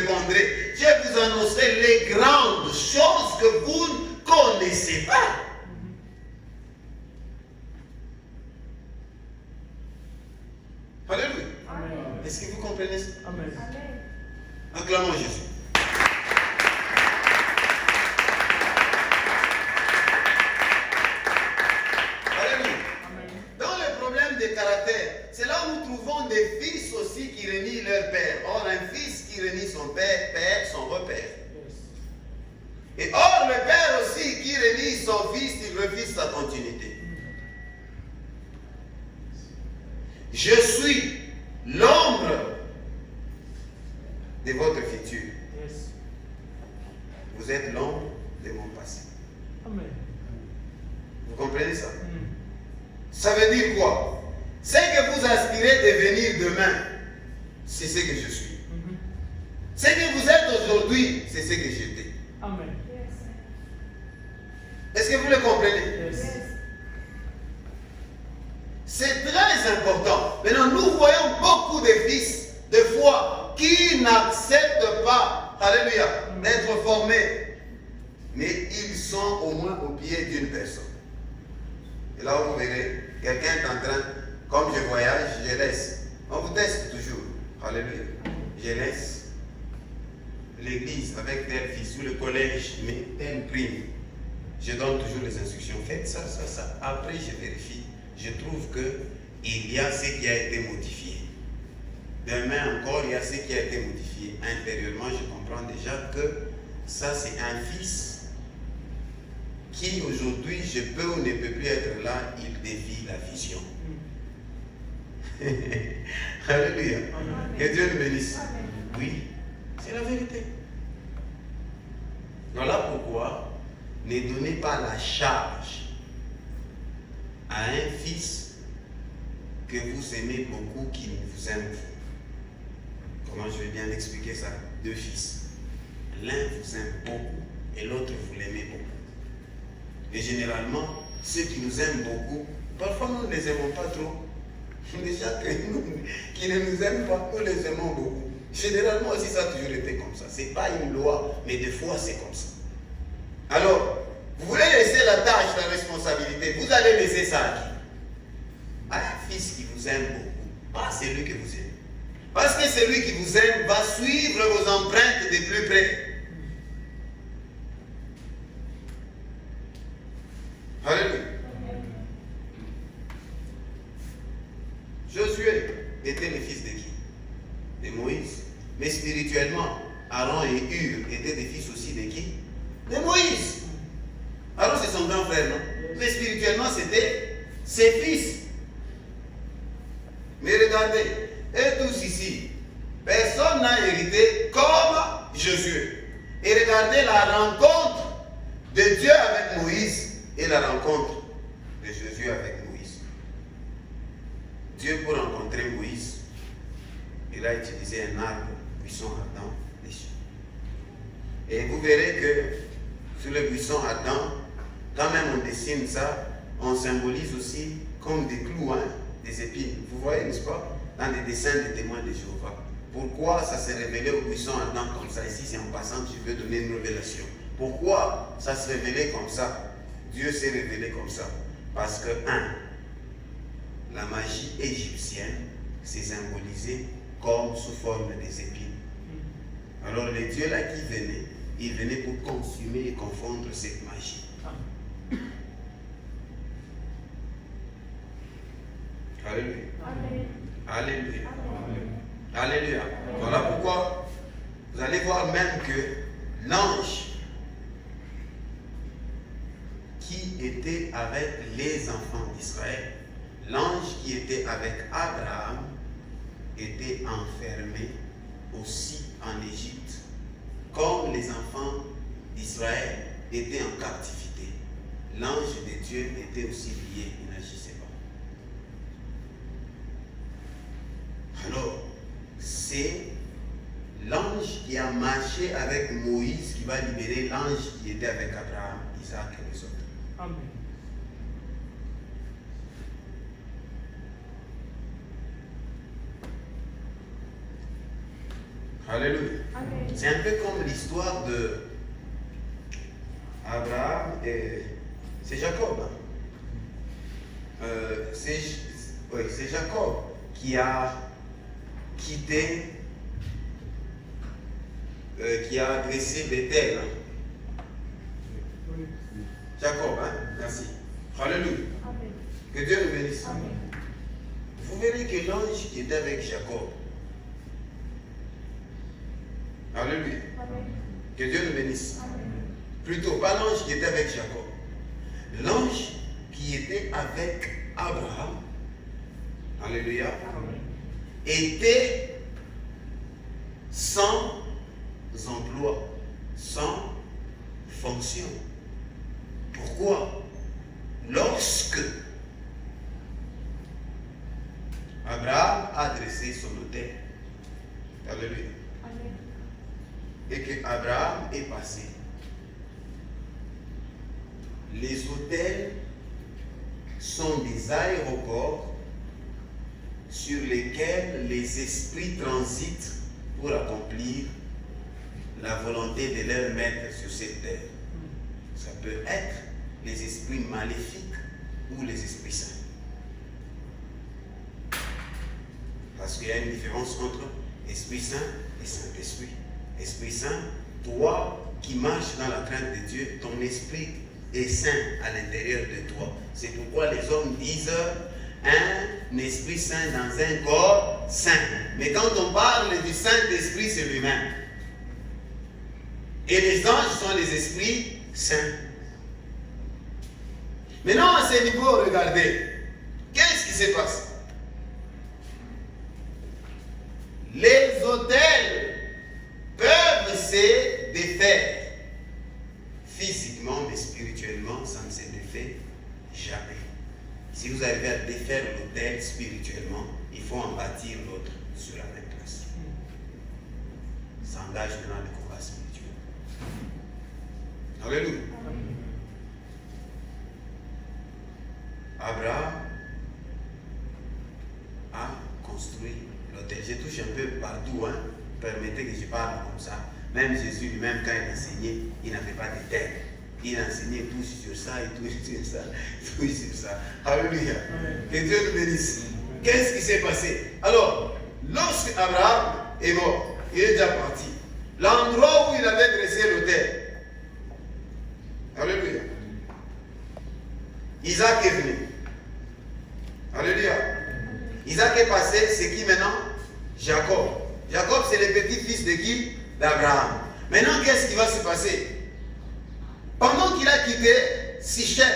répondrai, je vous annoncerai les grandes choses que vous ne connaissez pas. Alléluia. Est-ce que vous comprenez ça? Amen. Acclamons Jésus. Alléluia. Dans le problème de caractère, c'est là où nous trouvons des fils aussi qui renient leur père. Or, un fils qui renie son père perd son repère. Et or, le père aussi qui renie son fils, il refuse sa continuité. Je suis l'ombre de votre futur. Yes. Vous êtes l'ombre de mon passé. Amen. Vous comprenez ça? Ça veut dire quoi? Ce que vous aspirez devenir demain, c'est ce que je suis. Ce que vous êtes aujourd'hui, c'est ce que j'étais. Amen. Est-ce que vous le comprenez? Yes. C'est très important. Maintenant, nous voyons beaucoup de fils, de foi, qui n'acceptent pas, alléluia, d'être formés. Mais ils sont au moins au pied d'une personne. Et là, vous verrez, quelqu'un est en train, comme je voyage, je laisse. On vous teste toujours. Alléluia. Je laisse l'église avec tel fils ou le collège, mais tel prime. Je donne toujours les instructions. Faites ça, ça, ça. Après, je vérifie. Je trouve qu'il y a ce qui a été modifié. Demain encore, il y a ce qui a été modifié. Intérieurement, je comprends déjà que ça, c'est un fils qui, aujourd'hui, je peux ou ne peux plus être là, il dévie la vision. Alléluia. Que Dieu le bénisse. Oui, c'est la vérité. Voilà pourquoi ne donnez pas la charge à un fils que vous aimez beaucoup qui vous aime. Comment je vais bien expliquer ça? Deux fils. L'un vous aime beaucoup et l'autre vous l'aimez beaucoup. Et généralement, ceux qui nous aiment beaucoup, parfois nous ne les aimons pas trop. Déjà que nous, qui ne nous aiment pas, nous les aimons beaucoup. Généralement aussi, ça a toujours été comme ça. Ce n'est pas une loi, mais des fois c'est comme ça. Alors, vous voulez laisser la tâche, la responsabilité, vous allez laisser ça à qui? À un fils qui vous aime beaucoup, pas celui que vous aimez. Parce que celui qui vous aime va suivre vos empreintes de plus près. Alléluia. Josué était le fils de qui? De Moïse. Mais spirituellement, Aaron et Hur étaient des fils aussi de qui? De Moïse. Aaron c'est son grand frère, non? Mais spirituellement, c'était ses fils. Mais regardez, et tous ici, personne n'a hérité comme Josué. Et regardez la rencontre de Dieu avec Moïse et la rencontre de Josué avec Moïse. Dieu, pour rencontrer Moïse, il a utilisé un arbre, buisson ardent, dessus. Et vous verrez que sur le buisson ardent, quand même on dessine ça, on symbolise aussi comme des clous, hein, des épines. Vous voyez, n'est-ce pas? Dans les dessins des témoins de Jéhovah. Pourquoi ça s'est révélé au buisson ardent comme ça? Ici, c'est en passant que je veux donner une révélation. Pourquoi ça s'est révélé comme ça? Dieu s'est révélé comme ça. Parce que, la magie égyptienne s'est symbolisée comme sous forme des épines. Alors, le Dieu là qui venait, il venait pour consumer et confondre cette magie. Alléluia. Alléluia. Alléluia. Voilà pourquoi vous allez voir même que l'ange qui était avec les enfants d'Israël, l'ange qui était avec Abraham, était enfermé aussi en Égypte, comme les enfants d'Israël étaient en captivité. L'ange de Dieu était aussi lié, il n'agissait pas. Alors, c'est l'ange qui a marché avec Moïse qui va libérer l'ange qui était avec Abraham, Isaac et les autres. Amen. Alléluia. C'est un peu comme l'histoire de Abraham et c'est Jacob. C'est Jacob qui a quitté, qui a agressé Bethel. Jacob, merci. Alléluia. Que Dieu nous bénisse. Vous verrez que l'ange qui était avec Jacob, alléluia. Que Dieu nous bénisse. Plutôt, pas l'ange qui était avec Jacob. L'ange qui était avec Abraham, alléluia, était sans emploi, sans fonction. Pourquoi? Lorsque Abraham a dressé son autel, alléluia, et que Abraham est passé, les autels sont des aéroports sur lesquels les esprits transitent pour accomplir la volonté de leur maître sur cette terre. Ça peut être les esprits maléfiques ou les esprits saints. Parce qu'il y a une différence entre Esprit Saint et Saint-Esprit. Esprit Saint, toi qui marches dans la crainte de Dieu, ton esprit est saint à l'intérieur de toi. C'est pourquoi les hommes disent un esprit saint dans un corps saint. Mais quand on parle du Saint-Esprit, c'est lui-même. Et les anges sont les esprits saints. Maintenant, à ce niveau, regardez. Qu'est-ce qui se passe? Les autels peuvent se défaire physiquement, mais spirituellement, ça ne se défait jamais. Si vous arrivez à défaire l'autel spirituellement, il faut en bâtir l'autre sur la même place. Ça engage maintenant le combat spirituel. Alléluia. Abraham a construit l'autel. Je touche un peu partout, permettez que je parle comme ça. Même Jésus lui-même, quand il enseignait, il n'avait pas de terre. Il enseignait tout sur ça et tout sur ça, tout sur ça. Alléluia. Que Dieu nous bénisse. Qu'est-ce qui s'est passé? Alors, lorsque Abraham est mort, il est déjà parti. L'endroit où il avait dressé l'autel, alléluia, Isaac est venu. Alléluia. Isaac est passé, c'est qui maintenant? Jacob. Jacob, c'est le petit-fils de qui? D'Abraham. Maintenant, qu'est-ce qui va se passer? Pendant qu'il a quitté Sichem.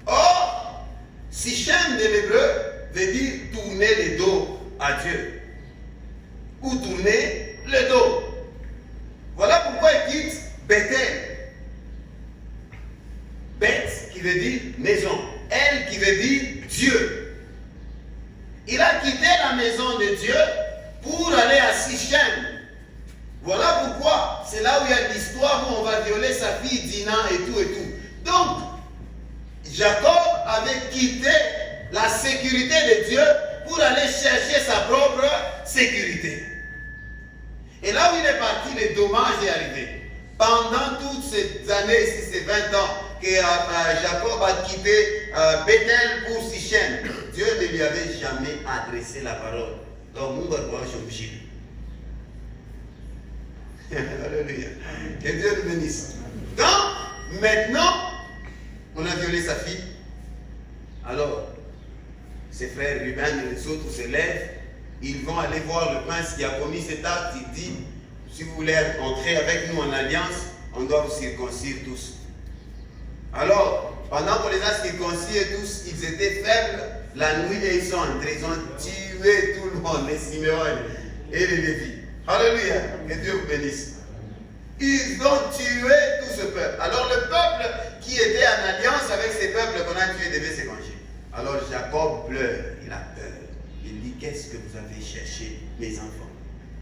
Or, Sichem de l'hébreu veut dire tourner le dos à Dieu. Ou tourner le dos. Voilà pourquoi il quitte Bethel. Beth qui veut dire maison. Elle qui veut dire Dieu. Il a quitté la maison de Dieu pour aller à Sichem. Voilà pourquoi c'est là où il y a l'histoire où on va violer sa fille Dina et tout et tout. Donc, Jacob avait quitté la sécurité de Dieu pour aller chercher sa propre sécurité. Et là où il est parti, le dommage est arrivé. Pendant toutes ces années, ici c'est 20 ans, que Jacob a quitté Bethel pour Sichem, Dieu ne lui avait jamais adressé la parole. Donc, nous allons changer. Alléluia. Que Dieu nous bénisse. Donc, maintenant, on a violé sa fille. Alors, ses frères Ruben et les autres se lèvent. Ils vont aller voir le prince qui a commis cet acte. Il dit, si vous voulez entrer avec nous en alliance, on doit vous circoncire tous. Alors, pendant qu'on les a circoncis tous, ils étaient faibles. La nuit, et ils sont entrés. Ils ont tué tout le monde, les Siméon et les Lévis. Alléluia, que Dieu vous bénisse. Ils ont tué tout ce peuple. Alors le peuple qui était en alliance avec ces peuples qu'on a tués devait se venger. Alors Jacob pleure, il a peur. Il dit, qu'est-ce que vous avez cherché, mes enfants?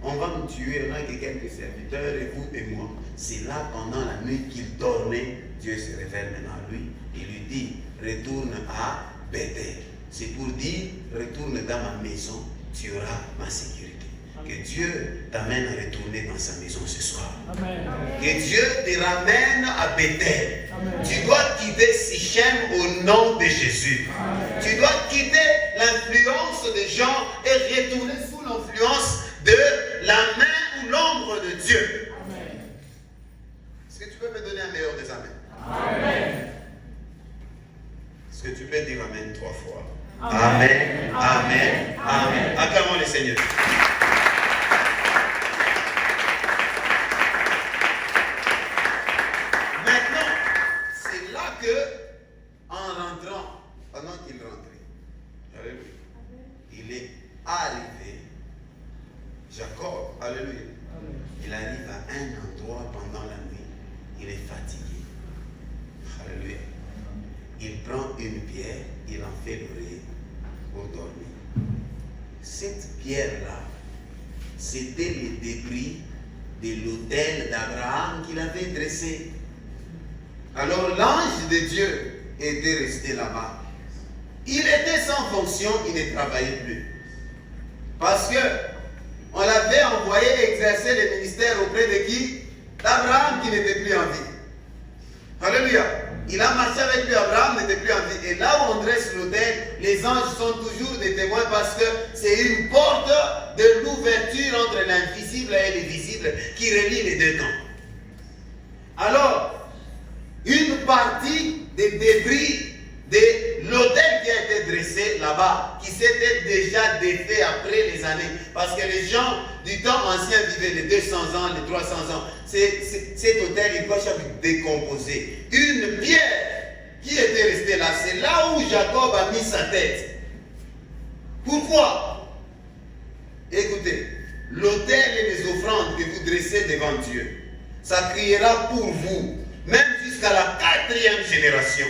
On va nous tuer, on a que quelques serviteurs, et vous et moi. C'est là, pendant la nuit qu'il dormait, Dieu se révèle maintenant à lui. Il lui dit, retourne à Bethel. C'est pour dire, retourne dans ma maison, tu auras ma sécurité. Que Dieu t'amène à retourner dans sa maison ce soir. Amen. Que Dieu te ramène à Bethel. Amen. Tu dois quitter Sichem au nom de Jésus. Amen. Tu dois quitter l'influence des gens et retourner sous l'influence de la main ou l'ombre de Dieu. Amen. Est-ce que tu peux me donner un meilleur des amens? Amen. Est-ce que tu peux dire amen 3 fois? Amen. Amen. Amen. Amen. Acclamons le Seigneur. Maintenant, c'est là que, en rentrant, pendant qu'il rentrait, alléluia, il est arrivé, Jacob, alléluia, il arrive à un endroit pendant la nuit, il est fatigué, alléluia, il prend une pierre, il en fait l'oreille pour dormir. Cette pierre-là, c'était les débris de l'autel d'Abraham qu'il avait dressé. Alors l'ange de Dieu était resté là-bas. Il était sans fonction, il ne travaillait plus. Parce que on l'avait envoyé exercer le ministère auprès de qui? D'Abraham qui n'était plus en vie. Alléluia. Il a marché avec lui, Abraham n'était plus en vie. Et là où on dresse l'autel, les anges sont toujours des témoins parce que c'est une porte de l'ouverture entre l'invisible et le visible qui relie les deux temps. Alors, une partie des débris de l'autel qui a été dressé là-bas, qui s'était déjà défait après les années, parce que les gens du temps ancien vivaient les 200 ans, les 300 ans. Cet autel, il doit être décomposé. Une pierre qui était restée là, c'est là où Jacob a mis sa tête. Pourquoi? Écoutez, l'autel et les offrandes que vous dressez devant Dieu, ça criera pour vous, même jusqu'à la 4e génération.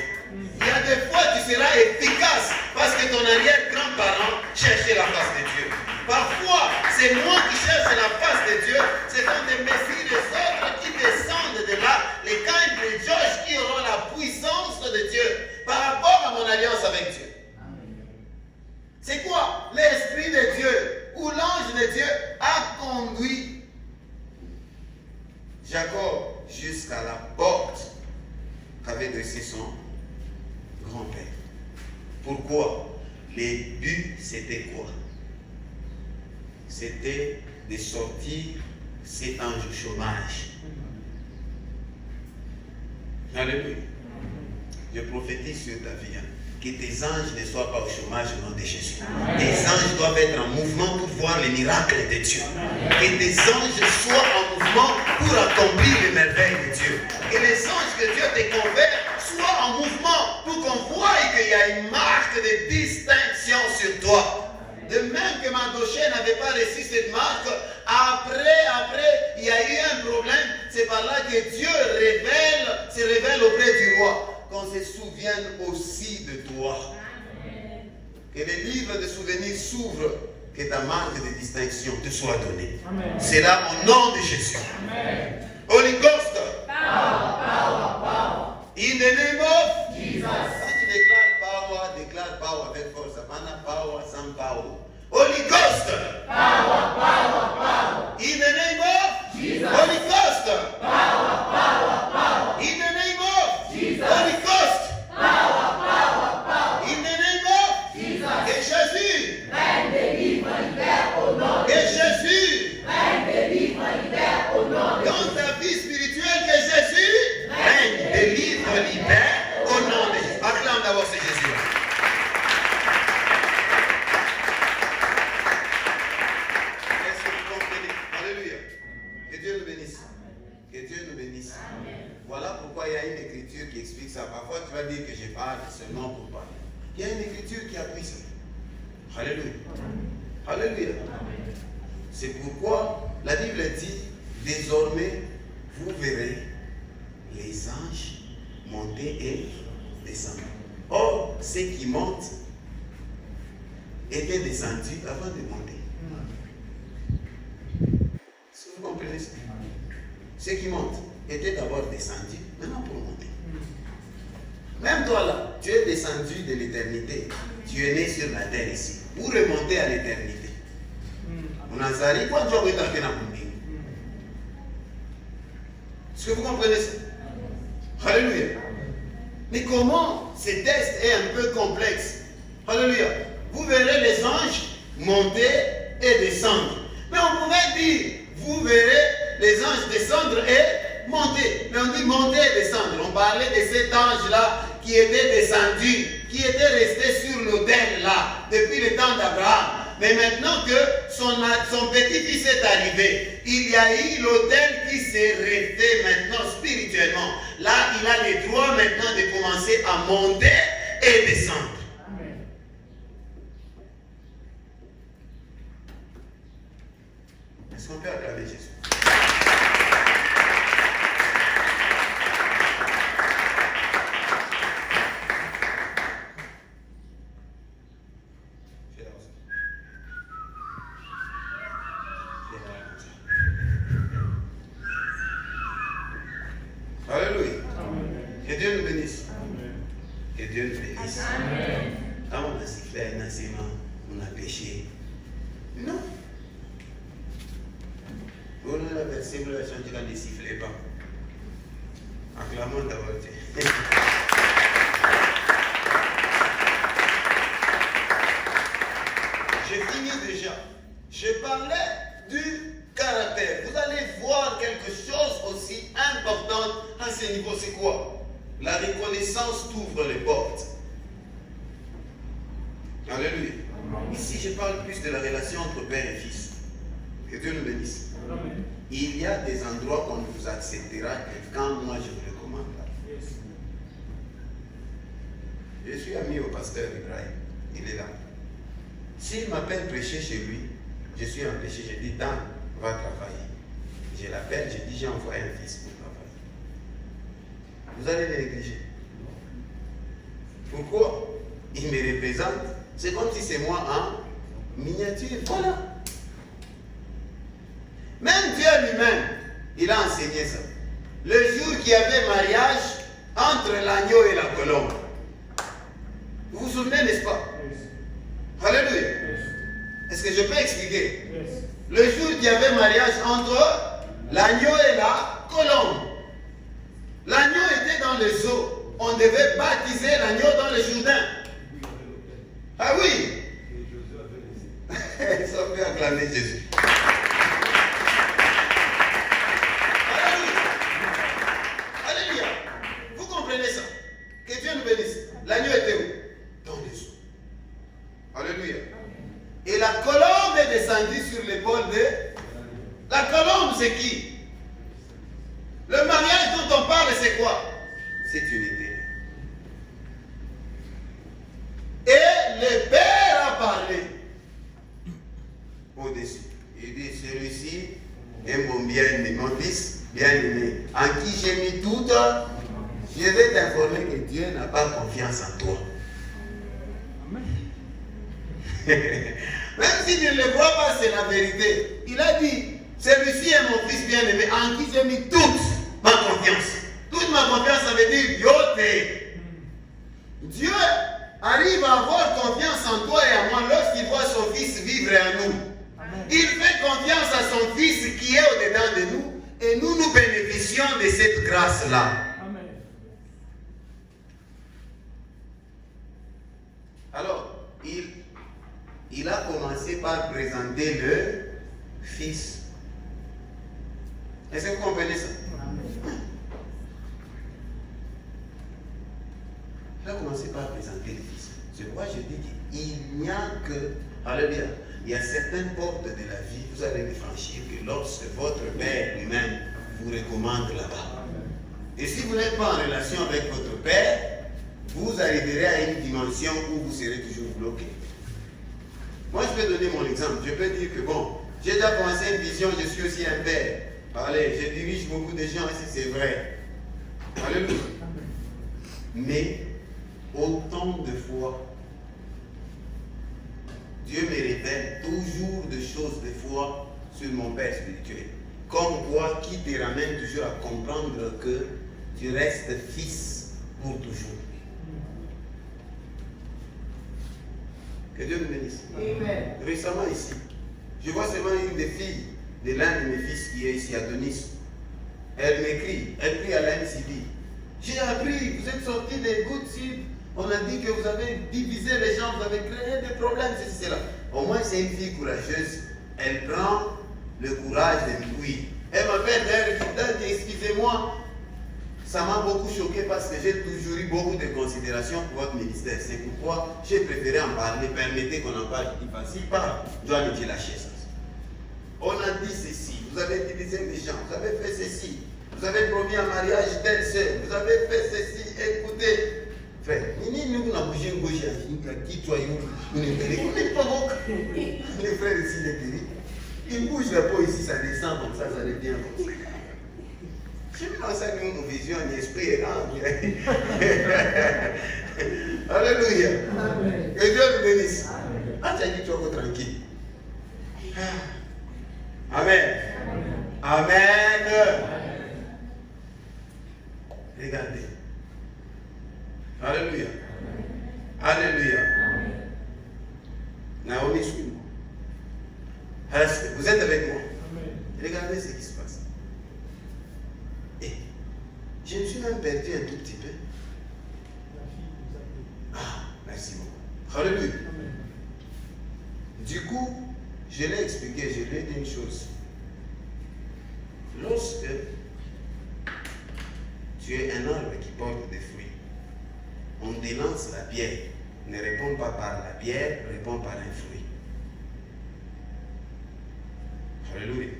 Il y a des fois tu seras efficace parce que ton arrière-grand-parent cherchait la face de Dieu. Parfois, c'est moi qui cherche la face de Dieu, c'est quand des messieurs les autres qui descendent de là, les Caïn et Josh qui auront la puissance de Dieu par rapport à mon alliance avec Dieu. C'est quoi? L'Esprit de Dieu ou l'ange de Dieu a conduit Jacob jusqu'à la porte qu'avait dressé son grand-père. Pourquoi? Les buts, c'était quoi? C'était de sortir cet ange au chômage. Alléluia. Je prophétise sur ta vie. Que tes anges ne soient pas au chômage au nom de Jésus. Tes anges doivent être en mouvement pour voir les miracles de Dieu. Que tes anges soient en mouvement pour accomplir les merveilles de Dieu. Que les anges que Dieu te confère soient en mouvement pour qu'on voie qu'il y a une marque de distinction sur toi. De même que Mardochée n'avait pas reçu cette marque, après, il y a eu un problème. C'est par là que Dieu se révèle auprès du roi. Qu'on se souvienne aussi de toi. Que les livres de souvenirs s'ouvrent, que ta marque de distinction te soit donnée. C'est là au nom de Jésus. Amen. Holy Ghost. Power. In the name of Jesus. Quand tu déclare power avec force. Mana power, sans power. Holy Ghost. Power. In the name of Jesus. Holy Ghost. Power. In the name of Jesus. Holy Ghost. Power. In the name of Jesus. Et Jésus. Règne, délivre, libère au nom de Jésus. Règne, délivre, libère au nom de Jésus. Dans ta vie spirituelle, que Jésus règne, délivre, libère au nom de Jésus. Acclame d'abord ce Jésus. Est-ce que vous comprenez? Alléluia. Que Dieu nous bénisse. Que Dieu nous bénisse. Amen. Voilà pourquoi il y a une écriture qui explique ça. Parfois tu vas dire que je parle seulement pour parler. Il y a une écriture qui appuie ça. Alléluia. Alléluia. C'est pourquoi la Bible dit, désormais, vous verrez les anges monter et descendre. Or, ceux qui montent étaient descendus avant de monter. Est-ce que vous comprenez ça? Ceux qui montent étaient d'abord descendus, maintenant pour monter. Même toi là, tu es descendu de l'éternité. Tu es né sur la terre ici. Pour remonter à l'éternité. Unazali kwa njoo wenda kena mbingu. Est-ce que vous comprenez ça? Alléluia. Mais comment ce test est un peu complexe? Alléluia. Vous verrez les anges monter et descendre. Mais on pourrait dire, vous verrez les anges descendre et monter. Mais on dit monter et descendre. On parlait de cet ange-là qui était descendu, qui était resté sur l'autel là, depuis le temps d'Abraham. Mais maintenant que son petit-fils est arrivé, il y a eu l'autel qui s'est refait maintenant spirituellement. Là, il a le droit maintenant de commencer à monter et descendre. Amen. Est-ce qu'on peut acclamer Jésus? Alléluia. Que Dieu nous bénisse. Que Dieu nous bénisse. Quand on a sifflé un enseignement, on a péché. Non. On a la verset, vous l'avez chanté quand ne sifflez pas. Acclamons d'abord Dieu. J'ai fini déjà. Je parlais du caractère. Vous allez voir quelque chose aussi important à ce niveau. C'est quoi? La reconnaissance t'ouvre les portes. Alléluia. Ici, je parle plus de la relation entre père et fils. Que Dieu nous bénisse. Amen. Il y a des endroits qu'on vous acceptera que quand moi je vous recommande. Je suis ami au pasteur Ibrahim. Il est là. S'il m'appelle prêcher chez lui, je suis en péché, je dis Dan, va travailler. Je l'appelle, je dis j'ai envoyé un fils pour travailler. Vous allez le négliger. Pourquoi? Il me représente. C'est comme si c'est moi en miniature. Voilà. Même Dieu lui-même, il a enseigné ça. Le jour qu'il y avait mariage entre l'agneau et la colombe. Vous vous souvenez, n'est-ce pas? Alléluia. Est-ce que je peux expliquer? Le jour qu'il y avait mariage entre l'agneau et la colombe. L'agneau était dans le zoo. On devait baptiser l'agneau dans le Jourdain. Ah oui. Ça peut acclamer Jésus. Alléluia. Alléluia. Vous comprenez ça? Que Dieu nous bénisse. L'agneau était où? Dans le zoo. Alléluia. Et la colombe est descendue sur l'épaule de... La colombe, c'est qui? Le mariage dont on parle, c'est quoi? C'est unité. Et le Père a parlé au-dessus. Il dit, celui-ci est mon bien-aimé, mon fils bien-aimé, en qui j'ai mis tout. Je vais t'informer que Dieu n'a pas confiance en toi. Même si tu ne le vois pas, c'est la vérité. Il a dit, celui-ci est mon fils bien-aimé, en qui j'ai mis toute ma confiance. Toute ma confiance, ça veut dire Yoté. Dieu arrive à avoir confiance en toi et à moi lorsqu'il voit son fils vivre en nous. Il fait confiance à son fils qui est au-dedans de nous et nous bénéficions de cette grâce-là. Alors, il a commencé par présenter le fils. Est-ce que vous comprenez ça? Il a commencé par présenter le fils. C'est pourquoi je dis qu'il n'y a que... Alléluia. Il y a certaines portes de la vie, vous allez les franchir que lorsque votre Père lui-même vous recommande là-bas. Et si vous n'êtes pas en relation avec votre Père, vous arriverez à une dimension où vous serez toujours bloqué. Moi, je peux donner mon exemple. Je peux dire que bon, j'ai déjà commencé une vision, je suis aussi un père. Allez, je dirige beaucoup de gens ici, c'est vrai. Alléluia. Mais, autant de fois, Dieu me révèle toujours des choses, des fois, sur mon Père spirituel. Comme quoi, qui te ramène toujours à comprendre que tu restes fils pour toujours. Que Dieu nous bénisse. Amen. Récemment ici, Je vois seulement une des filles de l'un de mes fils qui est ici à Tunis. Elle m'écrit, elle prie à l'NCD. J'ai appris, vous êtes sortis des Good Seed. On a dit que vous avez divisé les gens, vous avez créé des problèmes, ceci, cela. Au moins, c'est une fille courageuse. Elle prend le courage de me dire. Elle m'appelle, elle dit, excusez-moi, ça m'a beaucoup choqué parce que j'ai toujours eu beaucoup de considération pour votre ministère. C'est pourquoi j'ai préféré en parler. Permettez qu'on en parle. Je dis, vas-y, parle. Je dois me dire la chaise. On a dit ceci, vous avez divisé les gens, vous avez fait ceci, vous avez promis un mariage telle sœur, vous avez fait ceci, écoutez. Frère, nous avons bougé une gauche, qui toi, nous ne connaissons pas beaucoup. Les frères ici, les guéris. Ils bougent la peau ici, ça descend comme ça devient comme ça. Je me lance à nous, nos visions, un esprit est grand. Alléluia. Que Dieu nous bénisse. Ah, tu as dit, tu vas tranquille. Amen. Amen. Regardez. Alléluia. Alléluia. Naomi, suis-moi. Vous êtes avec moi. Regardez ce qui se passe. Et je me suis même perdu un tout petit peu. Ah, merci beaucoup. Alléluia. Du coup, je l'ai expliqué, je lui ai dit une chose. Lorsque tu es un arbre qui porte des fruits, on délance la pierre. Ne réponds pas par la pierre, réponds par un fruit. Alléluia.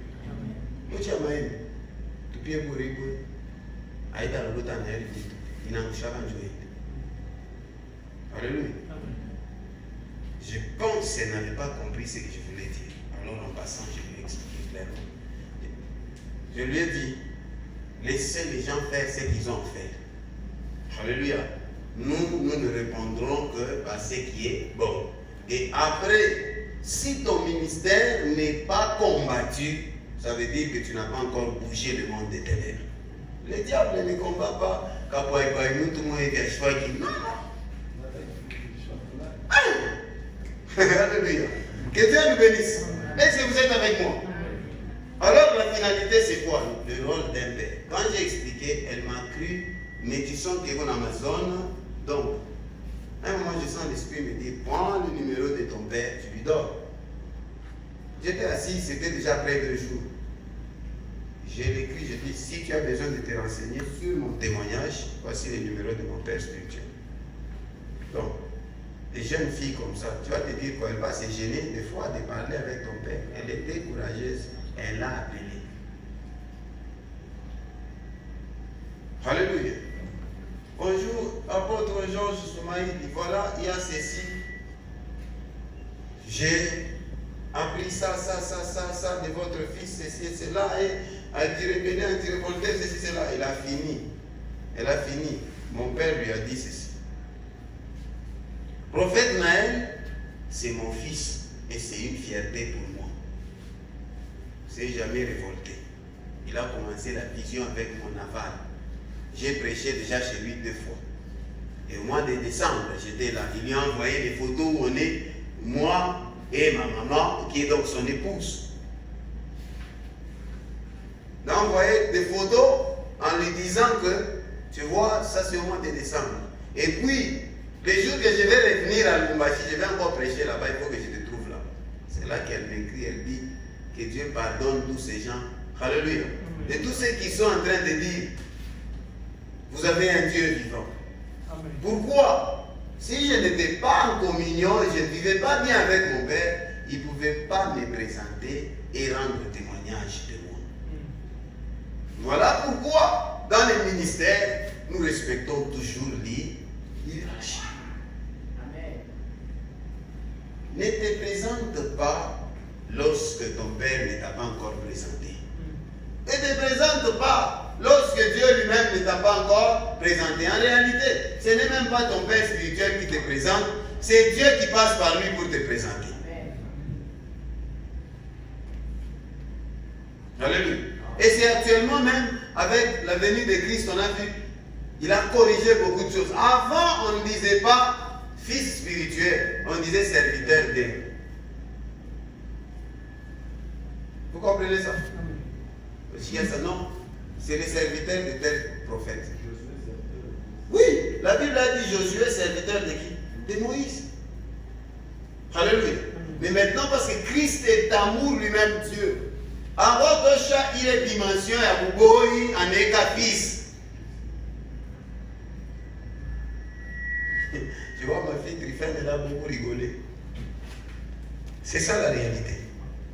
Mucha maini. Tupie buribu. Aida lobota na yari bitu. Inamushaka njoite. Alléluia. Je pense qu'elle n'avait pas compris ce que je voulais dire. Alors en passant, je lui ai expliqué clairement. Je lui ai dit, laissez les gens faire ce qu'ils ont fait. Alléluia. Nous ne répondrons que par ce qui est bon. Et après, si ton ministère n'est pas combattu, ça veut dire que tu n'as pas encore bougé le monde des ténèbres. Le diable ne combat pas. Alléluia. Que Dieu nous bénisse. Est-ce que vous êtes avec moi? Alors la finalité c'est quoi? Le rôle d'un père. Quand j'ai expliqué, elle m'a cru, mais tu sens que dans ma zone. Donc, à un moment je sens l'esprit me dire, prends le numéro de ton père, tu lui donnes. J'étais assis, c'était déjà près de jour. J'ai écrit, je dis, si tu as besoin de te renseigner sur mon témoignage, voici le numéro de mon père spirituel. Donc, des jeunes filles comme ça, tu vas te dire qu'elle va se gêner des fois de parler avec ton père. Elle était courageuse, elle l'a appelé. Alléluia. Bonjour, apôtre Georges Soumaï, voilà, il y a ceci. J'ai appris ça de votre fils, ceci et cela, et elle dit répéter, elle dit révolter, ceci, cela. Elle a fini. Elle a fini. Mon père lui a dit ceci. Prophète Naël, c'est mon fils et c'est une fierté pour moi. C'est jamais révolté. Il a commencé la vision avec mon aval. J'ai prêché déjà chez lui 2 fois. Et au mois de décembre, j'étais là. Il lui a envoyé des photos où on est, moi et ma maman, qui est donc son épouse. Il a envoyé des photos en lui disant que, tu vois, ça c'est au mois de décembre. Et puis, les jours que je vais revenir à Lubumbashi, je vais encore prêcher là-bas, il faut que je te trouve là. C'est là qu'elle m'écrit, elle dit que Dieu pardonne tous ces gens. Alléluia. Et tous ceux qui sont en train de dire, vous avez un Dieu vivant. Amen. Pourquoi? Si je n'étais pas en communion, je ne vivais pas bien avec mon père, il ne pouvait pas me présenter et rendre témoignage de moi. Voilà pourquoi, dans les ministères, nous respectons toujours l'hierarchie. Ne te présente pas lorsque ton père ne t'a pas encore présenté. Ne te présente pas lorsque Dieu lui-même ne t'a pas encore présenté. En réalité, ce n'est même pas ton père spirituel qui te présente, c'est Dieu qui passe par lui pour te présenter. Alléluia. Et c'est actuellement même, avec la venue de Christ, on a vu, il a corrigé beaucoup de choses. Avant, on ne disait pas fils spirituel, on disait serviteur d'eux. Vous comprenez ça? Ça non, c'est les serviteurs de tel prophète. Oui, la Bible a dit Josué serviteur de qui? De Moïse. Alléluia. Mais maintenant, parce que Christ est amour lui-même Dieu. En votre chat, il est dimension à Bougoï, en Eka fils. Je vois ma fille Griffin, elle a beaucoup rigolé. C'est ça la réalité.